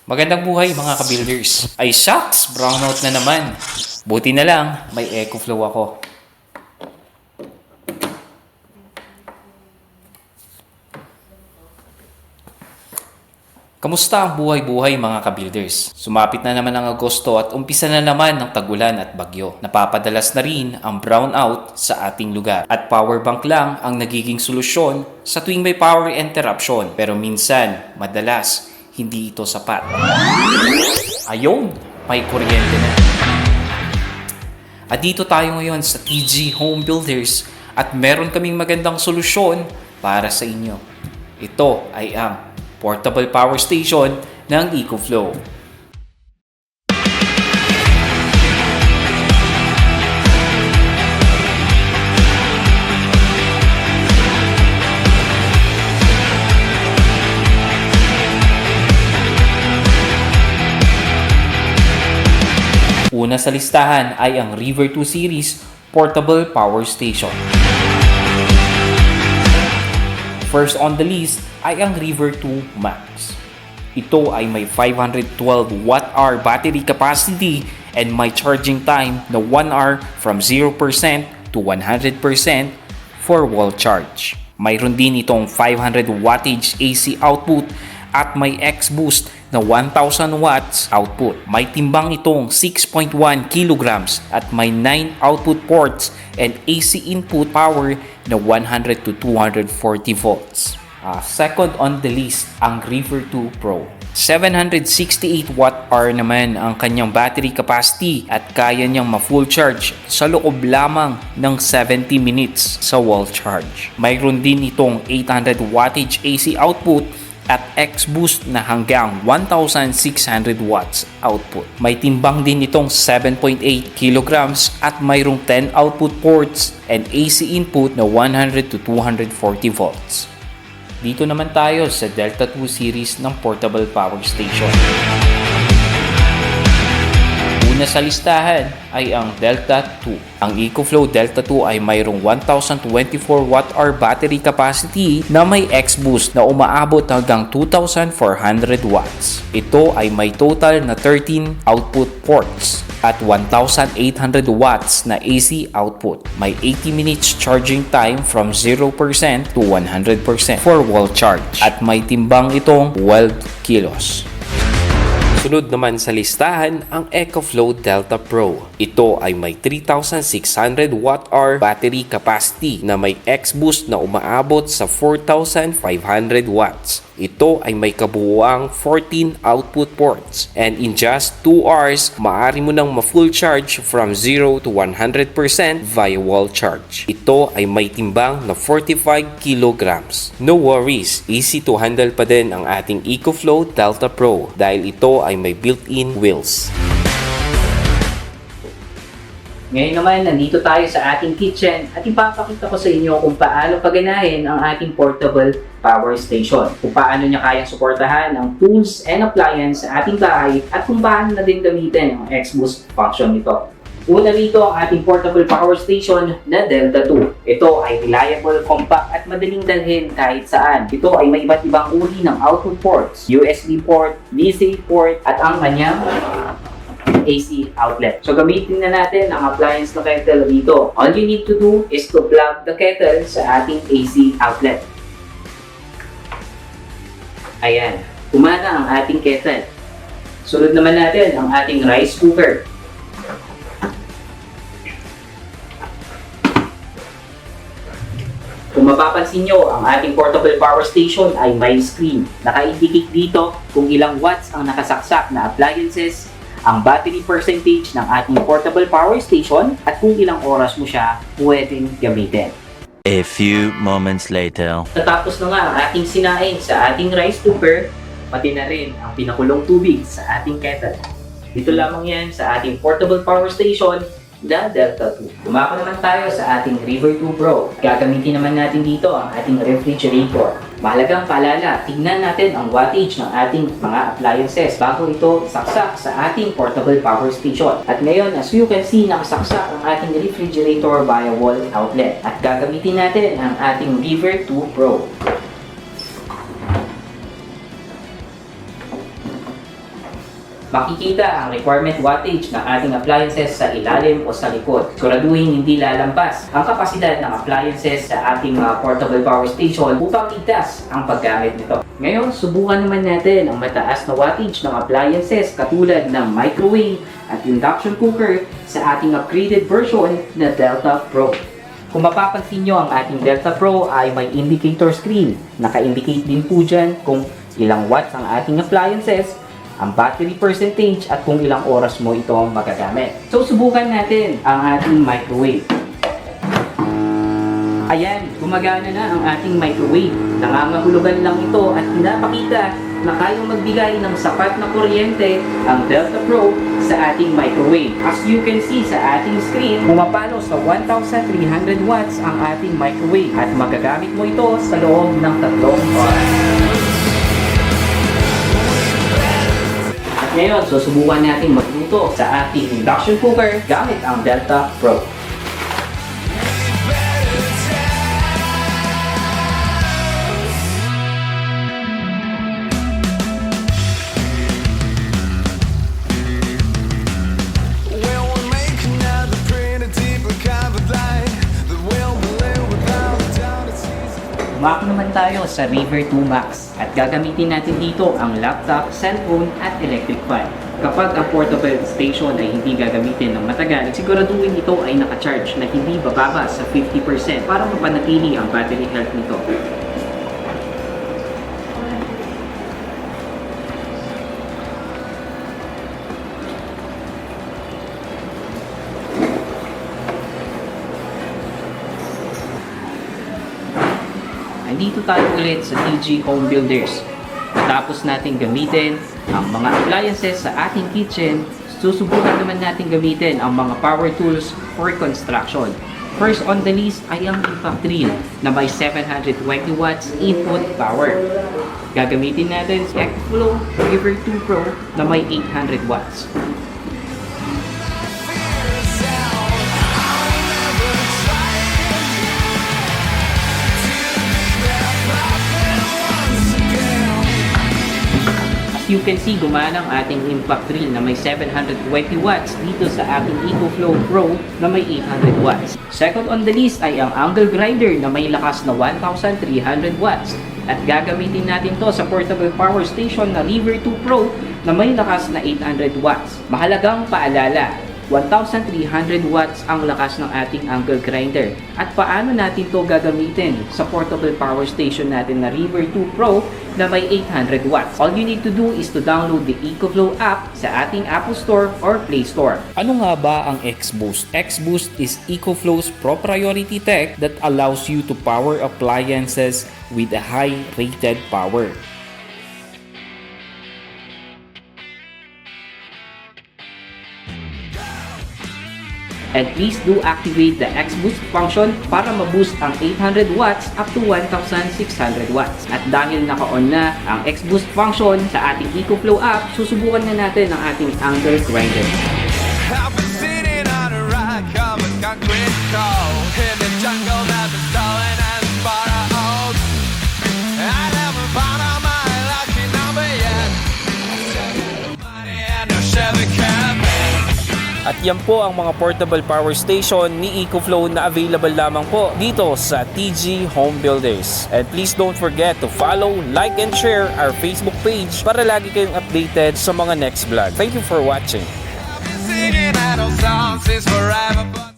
Magandang buhay mga ka-builders. Ay shucks, brownout na naman. Buti na lang, may EcoFlow ako. Kamusta ang buhay-buhay mga ka-builders? Sumapit na naman ang Agosto at umpisa na naman ng tagulan at bagyo. Napapadalas na rin ang brownout sa ating lugar. At power bank lang ang nagiging solusyon sa tuwing may power interruption. Pero minsan, madalas, hindi ito sapat. Ayun, may kuryente na. At dito tayo ngayon sa TG Home Builders at meron kaming magandang solusyon para sa inyo. Ito ay ang portable power station ng EcoFlow. Una sa listahan ay ang River 2 Series Portable Power Station. First on the list ay ang River 2 Max. Ito ay may 512 Wh battery capacity and may charging time na 1 hour from 0% to 100% for wall charge. Mayroon din itong 500 wattage AC output at may X-Boost na 1,000 watts output. May timbang itong 6.1 kilograms at may 9 output ports and AC input power na 100 to 240 volts. Second on the list, ang River 2 Pro. 768 Wh naman ang kanyang battery capacity at kaya niyang ma-full charge sa loob lamang ng 70 minutes sa wall charge. Mayroon din itong 800 wattage AC output at X-Boost na hanggang 1,600 watts output. May timbang din itong 7.8 kilograms at mayroong 10 output ports and AC input na 100 to 240 volts. Dito naman tayo sa Delta 2 series ng portable power station. Una sa listahan ay ang Delta 2. Ang EcoFlow Delta 2 ay mayroong 1,024 Wh battery capacity na may X-Boost na umaabot hanggang 2,400 watts. Ito ay may total na 13 output ports at 1,800 watts na AC output. May 80 minutes charging time from 0% to 100% for wall charge at may timbang itong 12 kilos. Sunod naman sa listahan ang EcoFlow Delta Pro. Ito ay may 3,600 Wh battery capacity na may X-Boost na umaabot sa 4,500 watts. Ito ay may kabuuang 14 output ports and in just 2 hours, maaari mo nang ma-full charge from 0 to 100% via wall charge. Ito ay may timbang na 45 kilograms. No worries, easy to handle pa din ang ating EcoFlow Delta Pro dahil ito ay may built-in wheels. Ngayon naman, nandito tayo sa ating kitchen at ipapakita ko sa inyo kung paano paganahin ang ating portable power station. Kung paano niya kayang suportahan ang tools and appliance sa ating bahay at kung paano na din gamitin ang X-Boost function nito. Una rito ang ating portable power station na Delta 2. Ito ay reliable, compact at madaling dalhin kahit saan. Ito ay may iba't ibang uri ng output ports, USB port, DC port at ang kanyang AC outlet. So gamitin na natin ang appliance na kettle dito. All you need to do is to plug the kettle sa ating AC outlet. Ayan, kumana ang ating kettle. Sunod naman natin ang ating rice cooker. Kung mapapansin nyo, ang ating portable power station ay may screen. Naka-indicate dito kung ilang watts ang nakasaksak na appliances, ang battery percentage ng ating portable power station at kung ilang oras mo siya pwedeng gamitin. A few moments later. Natapos na nga ang ating sinaing sa ating rice cooker, pati na rin ang pinakulong tubig sa ating kettle. Dito lamang yan sa ating portable power station na Delta 2. Dumako naman tayo sa ating River 2 Pro. Gagamitin naman natin dito ang ating refrigerator. Mahalagang paalala, tignan natin ang wattage ng ating mga appliances bago ito saksak sa ating portable power station. At ngayon, as you can see, nakasaksak ang ating refrigerator via wall outlet. At gagamitin natin ang ating River 2 Pro. Makikita ang requirement wattage ng ating appliances sa ilalim o sa likod. Siguraduhin hindi lalampas ang kapasidad ng appliances sa ating portable power station upang ligtas ang paggamit nito. Ngayon, subukan naman natin ang mataas na wattage ng appliances katulad ng microwave at induction cooker sa ating upgraded version na Delta Pro. Kung mapapansin nyo, ang ating Delta Pro ay may indicator screen. Naka-indicate din po dyan kung ilang watts ang ating appliances, ang battery percentage, at kung ilang oras mo ito magagamit. So, subukan natin ang ating microwave. Ayan, gumagana na ang ating microwave. Nangangahulugan lang ito at pinapakita na kayang magbigay ng sapat na kuryente ang Delta Pro sa ating microwave. As you can see sa ating screen, pumapalo sa 1,300 watts ang ating microwave at magagamit mo ito sa loob ng 3 oras. At ngayon, susubukan natin magluto sa ating induction cooker gamit ang Delta Pro. Umako naman tayo sa River 2 Max at gagamitin natin dito ang laptop, cellphone at electric fan. Kapag ang portable station ay hindi gagamitin ng matagal, siguraduhin ito ay naka-charge na hindi bababa sa 50% para mapanatili ang battery health nito. Nandito tayo ulit sa TG Home Builders. Matapos natin gamitin ang mga appliances sa ating kitchen, susubukan naman natin gamitin ang mga power tools for construction. First on the list ay ang impact drill na may 720 watts input power. Gagamitin natin si EcoFlow River 2 Pro na may 800 watts. You can see, gumana ang ating impact drill na may 720 watts dito sa ating EcoFlow Pro na may 800 watts. Second on the list ay ang angle grinder na may lakas na 1,300 watts. At gagamitin natin to sa portable power station na River 2 Pro na may lakas na 800 watts. Mahalagang paalala, 1,300 watts ang lakas ng ating angle grinder. At paano natin to gagamitin sa portable power station natin na River 2 Pro na may 800 watts? All you need to do is to download the EcoFlow app sa ating Apple Store or Play Store. Ano nga ba ang X-Boost? X-Boost is EcoFlow's proprietary tech that allows you to power appliances with a high rated power. And please do activate the X-Boost function para ma-boost ang 800 watts up to 1,600 watts. At dahil naka-on na ang X-Boost function sa ating EcoFlow app, susubukan na natin ang ating angle grinder. I've been sitting on a rock of a concrete cold in the jungle that was stolen and borrowed. I never found out my lucky number yet. Money and no Chevy cab. At yan po ang mga portable power station ni EcoFlow na available lamang po dito sa TG Home Builders. And please don't forget to follow, like, and share our Facebook page para lagi kayong updated sa mga next vlog. Thank you for watching. I've been singing idle songs since forever, but